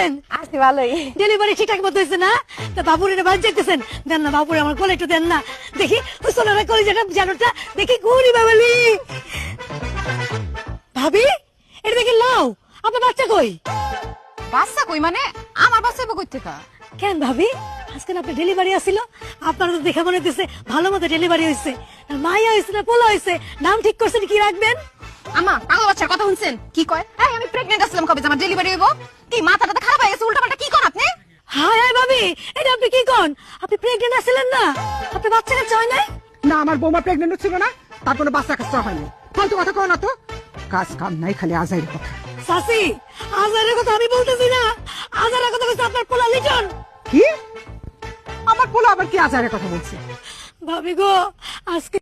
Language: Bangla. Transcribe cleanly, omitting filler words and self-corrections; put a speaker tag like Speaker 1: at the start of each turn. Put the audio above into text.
Speaker 1: আছেন?
Speaker 2: আছি ভালোই।
Speaker 1: ডেলিভারি ঠিকঠাক মতো হয়েছে না? তা বাবুরে বাদ যেতেছেন, দেন না বাবুরে আমার কোলে একটু দেন না, দেখি সোনারা কোলে যেটা জানোটা দেখি ঘুরি বাবালি। ভাবি এটা দেখি লাও, আপনার বাচ্চা কই?
Speaker 2: বাচ্চা কই মানে? আমার বাচ্চা কই থেকে?
Speaker 1: কেন ভাবি আজকে না আপনার ডেলিভারি আসিল, আপনার তো দেখে মনে হইতেছে ভালো মতো ডেলিভারি হয়েছে, মাইয়া হয়েছে না পোলা হয়েছে, নাম ঠিক করছেন কি রাখবেন?
Speaker 2: আমা পাগল বাচ্চার কথা শুনছেন কি কয়? এই আমি প্রেগন্যান্ট আছিলাম, কবে যে আমার ডেলিভারি হইব? কি মাথাটা খারাপ হয়ে গেছে? উল্টাপাল্টা কি করেন আপনি?
Speaker 1: হায় হায় ভাবি এটা আপনি কি কোন? আপনি প্রেগনেন্ট আছিলেন না? আপনার বাচ্চা কাচ্চা হয় নাই?
Speaker 3: না, আমার বৌমা প্রেগনেন্ট ছিল না, তার কোনো বাচ্চা কাচ্চা হয়নি। ফালতু কথা কও না তো, কাজ কাম নাই, খালি আজাইর কথা।
Speaker 1: সাসি আজারের কথা আমি বলতেছি না, আজারের কথা বলছে আপনার পোলা লিটন।
Speaker 3: কি? আমার পোলা আবার কি আজাইরের কথা বলছে?
Speaker 1: ভাবি গো আজকে